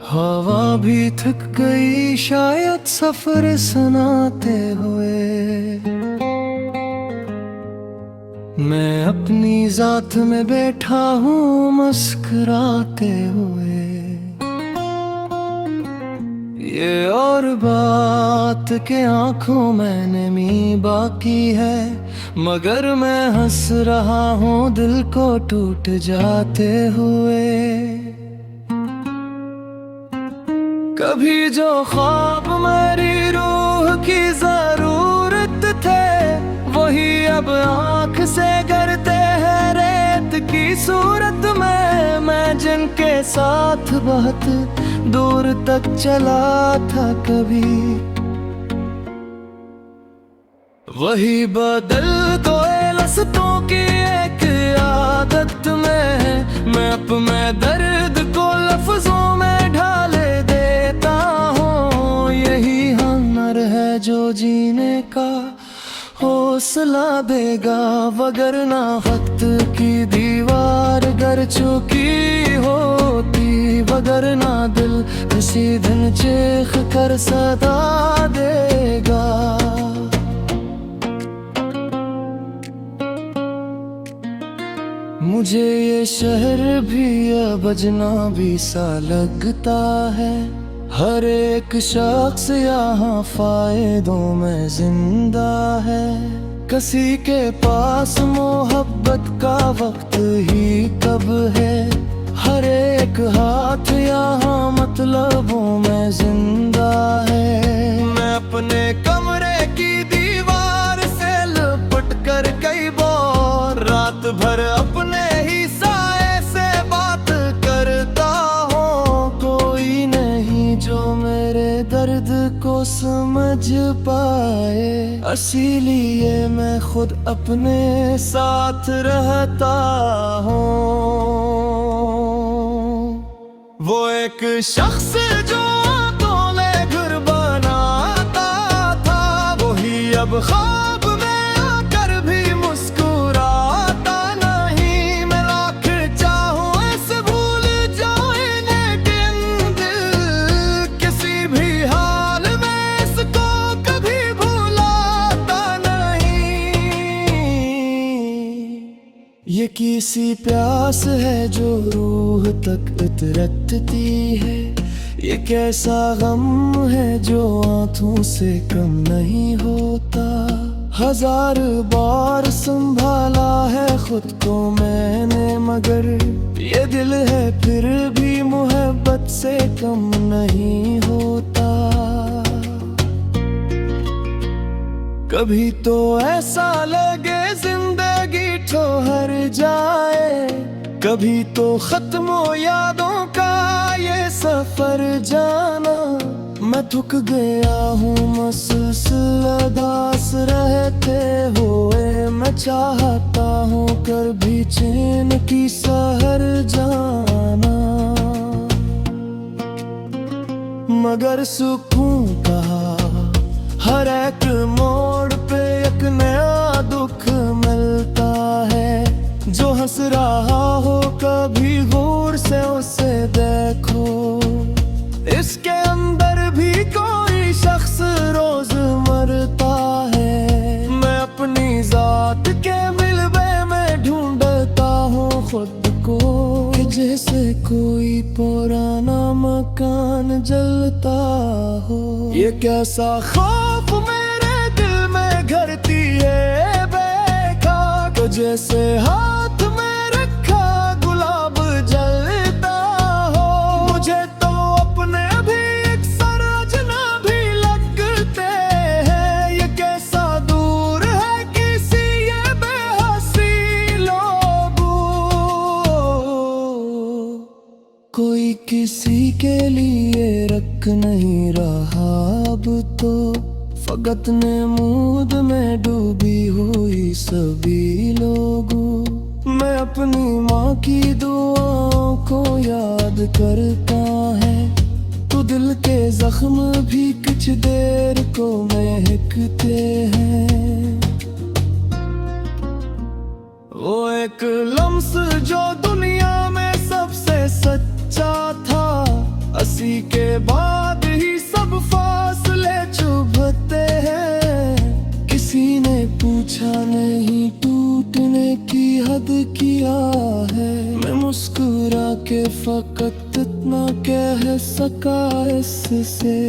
हवा भी थक गई शायद सफर सुनाते हुए। मैं अपनी जात में बैठा हूँ मुस्कुराते हुए। ये और बात के आंखों में नमी बाकी है, मगर मैं हंस रहा हूँ दिल को टूट जाते हुए। कभी जो ख्वाब मेरी रूह की जरूरत थे, वही अब आंख से गिरते हैं रेत की सूरत में। मैं जिनके साथ बहुत दूर तक चला था कभी, वही बदल गए लफ्ज़ों की एक आदत में। मैं अपने दर्द को लफ्जों में ढाले देता हूँ। यही हुनर है जो जीने का हौसला देगा, वगरना वक्त की दीवार गर चुकी होती, वगरना दिल किसी दिन चीख कर सदा देगा। मुझे ये शहर भी अब अजनबी सा लगता है। हर एक शख्स यहाँ फायदों में जिंदा है। किसी के पास मोहब्बत का वक्त ही कब है। हर एक हाथ यहाँ मतलबों में जिंदा है। मैं अपने कमरे की दीवार से लिपट कर कई बार रात भर अपने ही साए से बात करता हूँ। कोई नहीं जो मेरे दर्द को समझ पाए, इसीलिए मैं खुद अपने साथ रहता हूँ। वो एक शख्स जो आंखों में घर बनाता था, वही अब ख्वाब में आकर भी मुस्कुराता नहीं। मैं लाख चाहूं ऐसे भूल जाए, लेकिन दिल किसी भी हाल में इसको कभी भुलाता नहीं। ये किसी प्यास है जो रूह तक उतरती है। ये कैसा गम है जो आंखों से कम नहीं होता। हजार बार संभाला है खुद को मैंने, मगर ये दिल है फिर भी मोहब्बत से कम नहीं होता। कभी तो ऐसा लगे जिंदगी ठहर जाए, कभी तो खत्म हो यादों का ये सफर जाना। मैं थक गया हूँ मसलदास रहते हुए। मैं चाहता हूँ कर भी चैन की सहर जाना, मगर सुकून कहा हर एक मोड़ पे एक नया दुख मिलता है। जो हंस रहा हो कभी गौर से उसे देखो, इसके अंदर भी कोई शख्स रोज मरता है। मैं अपनी जात के मिलबे में ढूंढता हूँ खुद को, जैसे कोई पुराना मकान जलता हो। ये कैसा खौफ मेरे दिल में घरती है बेखाक, जैसे हाथ में रखा गुलाब जलता हो। मुझे तो अपने भी अक्सर अजनबी लगते हैं। ये कैसा दूर है किसी ये बेहसी लोगों। कोई किसी के लिए रख नहीं रहा अब तो, फकत नमूद में डूबी हुई सभी लोगों। मैं अपनी माँ की दुआओं को याद करता है, तो दिल के जख्म भी कुछ देर को महकते हैं। वो एक लम्स जो दुनिया में सबसे सच्चा था, उसी के बाद ही सब फासले चुभते हैं। किसी ने पूछा नहीं टूटने की हद क्या है, मैं मुस्कुरा के फकत इतना कह सका इससे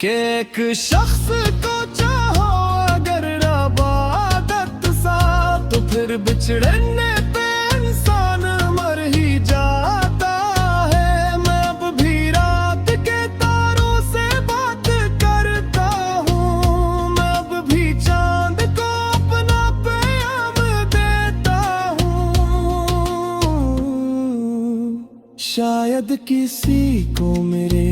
कि एक शख्स को चाहो अगर रब आदत सा, तो फिर बिछड़ने पे इंसान मर ही जाता है। मैं अब भी रात के तारों से बात करता हूँ, मैं अब भी चांद को अपना पैगाम देता हूँ। शायद किसी को मेरे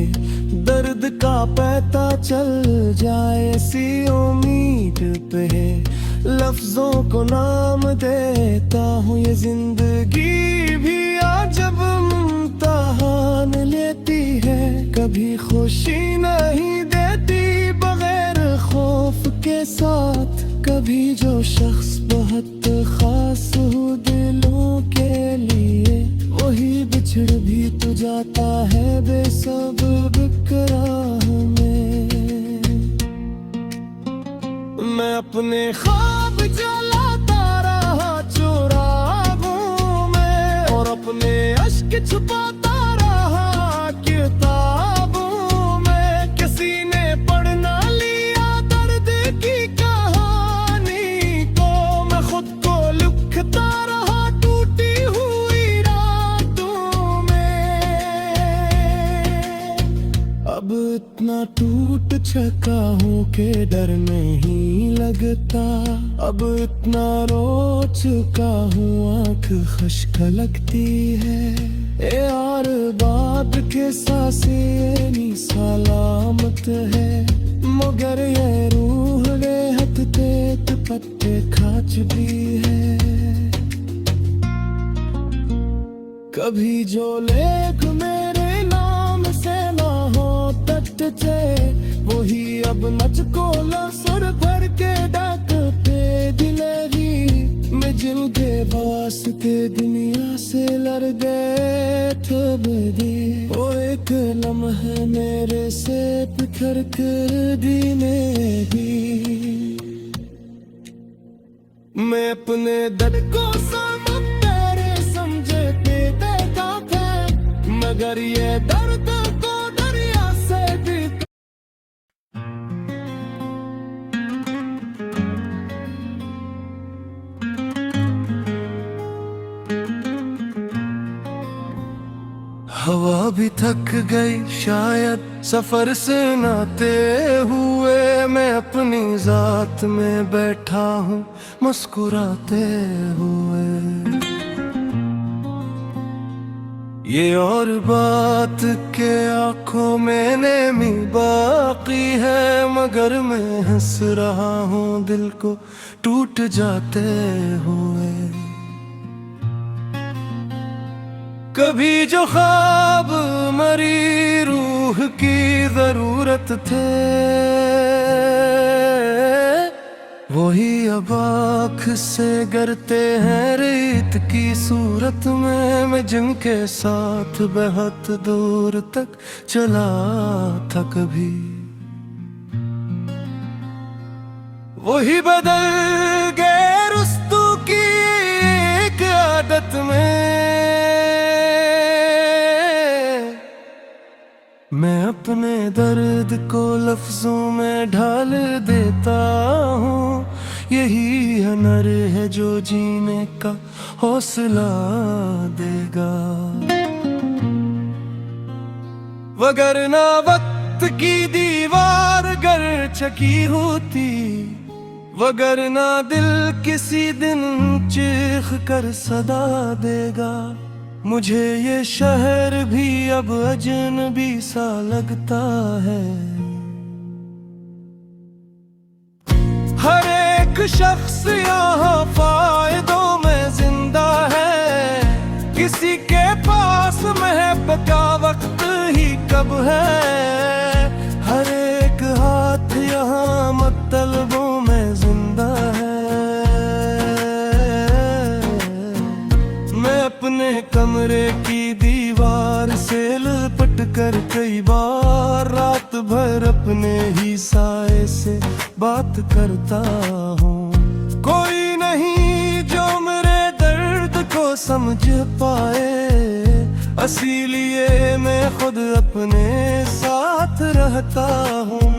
दर्द का पता चल जाए, ऐसी उम्मीद पे लफ्जों को नाम देता हूँ। ये जिंदगी भी अजब इम्तिहान लेती है, कभी खुशी नहीं देती बगैर खौफ के साथ। कभी जो शख्स बहुत खास हो दिलों के लिए, वही बिछड़ भी तो जाता है बेसबब कराह में। मैं अपने ख्वाब जलाता रहा चुरागों में, और अपने अश्क छुपाता रहा किताबों में। किसी ने पढ़ ना लिया दर्द की कहानी को, मैं खुद को लिखता रहा टूटी हुई रातों में। अब इतना टूट चुका हूँ कि डर नहीं लगता, अब इतना रो चुका हूँ आँख खश्क लगती है। यार बात के सांसें नी सलामत है, मगर ये रूह रेहत तेत पत्ते खाच भी है। कभी जो लेख मेरे नाम से ना हो तट से, वही अब नच को लसर भर के डाकते दिलेगी। मैं जिनके वास्ते दुनिया से लड़ गए तब दे, वो एक लम्हा मेरे से बिखर कर दीने भी। मैं अपने दर्द को समझ तेरे समझे के देता था, मगर ये दर्द को दरिया से भी। हवा भी थक गई शायद सफर से नाते हुए, मैं अपनी जात में बैठा हूँ मुस्कुराते हुए। ये और बात के आंखों में नेमी बाकी है, मगर मैं हंस रहा हूँ दिल को टूट जाते हुए। कभी जो ख्वाब मरी रूह की जरूरत थे, वही अब आँख से गिरते हैं रेत की सूरत में। मैं जिनके साथ बहुत दूर तक चला था कभी, वही बदल गए रुस्तू की एक आदत में। मैं अपने दर्द को लफ्जों में ढाल देता हूँ, यही हुनर है जो जीने का हौसला देगा। वगरना वक्त की दीवार गर चकी होती, वगरना दिल किसी दिन चीख कर सदा देगा। मुझे ये शहर भी अब अजनबी सा लगता है, हर एक शख्स यहाँ फायदों में जिंदा है। किसी के पास महबत का वक्त ही कब है, हर एक हाथ यहाँ मतलबों में जिंदा है। मैं अपने कमरे की दीवार प्यार से लपट कर कई बार रात भर अपने ही साए से बात करता हूँ। कोई नहीं जो मेरे दर्द को समझ पाए, इसीलिए मैं खुद अपने साथ रहता हूँ।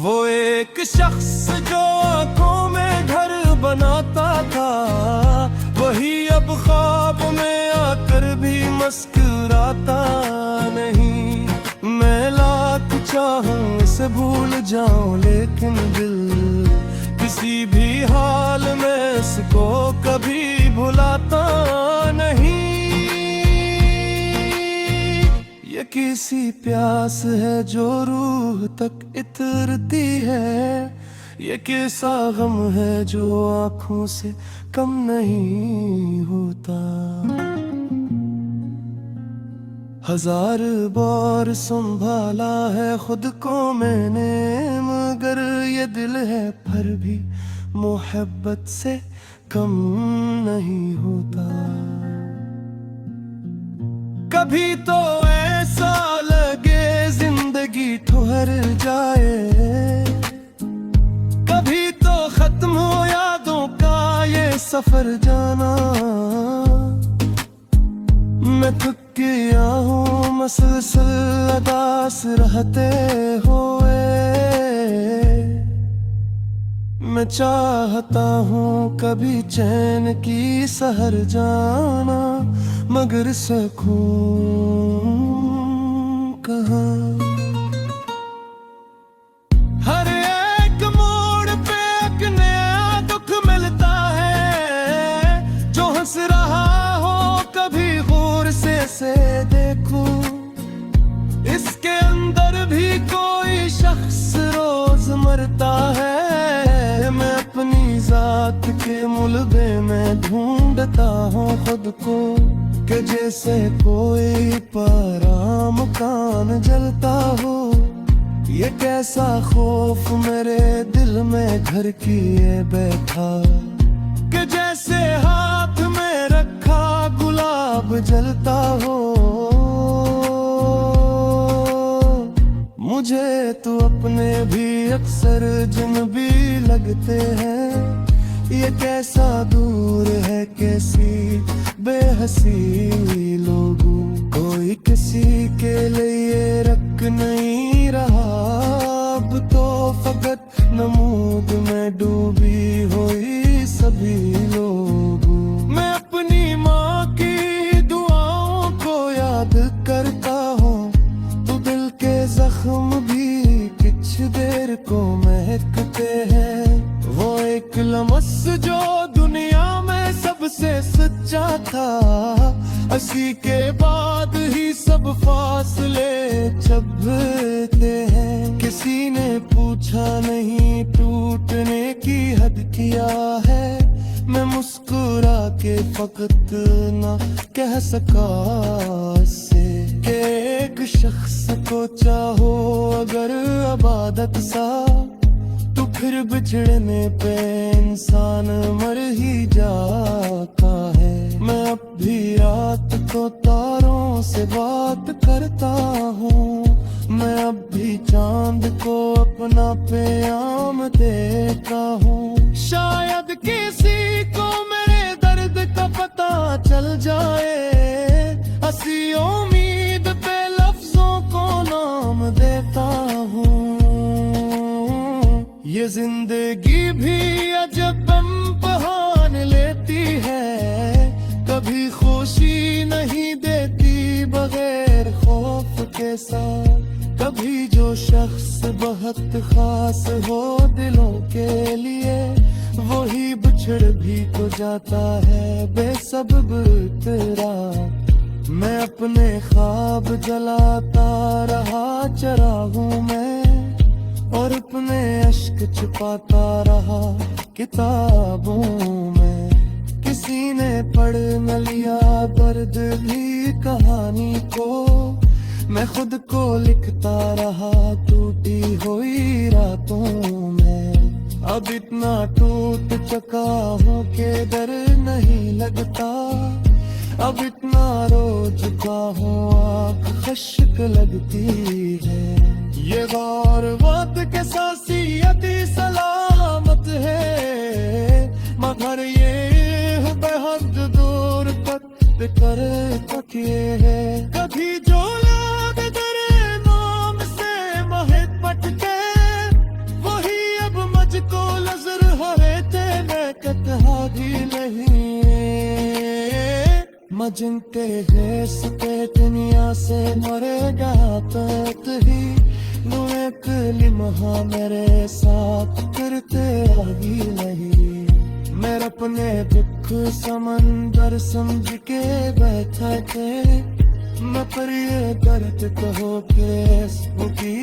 वो एक शख्स जो आंखों में घर बनाता था, वही अब ख्वाब में आकर भी मुस्कुराता नहीं। मैं लाख चाहूं इसे भूल जाऊं, लेकिन दिल किसी भी हाल में इसको कभी भुलाता नहीं। ये किसी प्यास है जो रूह तक इतरती है, ये कैसा गम है जो आँखों से कम नहीं होता। हजार बार संभाला है खुद को मैंने, मगर ये दिल है फिर भी मोहब्बत से कम नहीं होता। कभी तो ऐसा लगे जिंदगी ठहर जाए, कभी तो खत्म हो यादों का ये सफर जाना। मैं थक गया हूँ मसलसल अदास रहते हुए, मैं चाहता हूँ कभी चैन की सहर जाना, मगर सकूं कहाँ। हर एक मोड़ पे एक नया दुख मिलता है, जो हंस रहा हो कभी गौर से देखूं। इसके अंदर भी कोई शख्स रोज मरता है, मैं अपनी जात के मुलबे में ढूंढता हूँ खुद को, कि जैसे कोई पराम कान जलता हो। ये कैसा खौफ मेरे दिल में घर किए बैठा, कि जैसे हाथ में रखा गुलाब जलता हो। मुझे तो अपने भी अक्सर जिन्भी लगते हैं, ये कैसा दूर है कैसी बेहसी लोगों। कोई किसी के लिए रख नहीं रहा, अब तो फकत नमूद में डूबी हुई सभी लोगों। मैं अपनी माँ की दुआओं को याद करता हूँ, तो दिल के जख्म भी कुछ देर को महकते हैं। वो एक लम्स जो दुनिया में सबसे सच्चा था, इसी के बाद ही सब फासले चभते हैं। किसी ने पूछा नहीं टूटने की हद किया है, मैं मुस्कुरा के फकत ना कह सका इससे, कि एक शख्स को चाहो अगर इबादत सा, तो फिर बिछड़ने पे इंसान मर ही जाता है। मैं अब भी रात को तारों से बात करता हूँ, मैं अब भी चांद को अपना प्याम देता हूँ। शायद किसी को मेरे दर्द का पता चल जाए, हंसी उम्मीद पे लफ्जों को नाम देता हूँ। ये जिंदगी भी अजब इम्तिहान लेती है, कभी खुशी नहीं देती बगैर खौफ के साथ। कभी जो शख्स बहुत खास हो दिलों के लिए, वही बिछड़ भी तो जाता है बेसबब इतरा। मैं अपने ख्वाब जलाता रहा चरागों में, और अपने अश्क छुपाता रहा किताबों में। किसी ने पढ़ न लिया दर्द भी कहानी को, मैं खुद को लिखता रहा टूटी हुई रातों में। अब इतना टूट चुका हूँ कि डर नहीं लगता, अब इतना रो झुका हूँ आँख खश्क लगती है। ये गौर वक्त के सासियती सलामत है, मगर ये बेहद दूर तक कर तकिए है। कभी जो लोग तेरे नाम से महक पटके, वही अब मुझको नजर है थे मैं कतहा भी नहीं। मजनते है सके दुनिया से मरेगा तक ही, नुए कलिमहा मेरे साथ करते आगी नहीं। मेरे अपने दुख समंदर समझ के बैठा थे, मैं पर ये दर्द कहो कि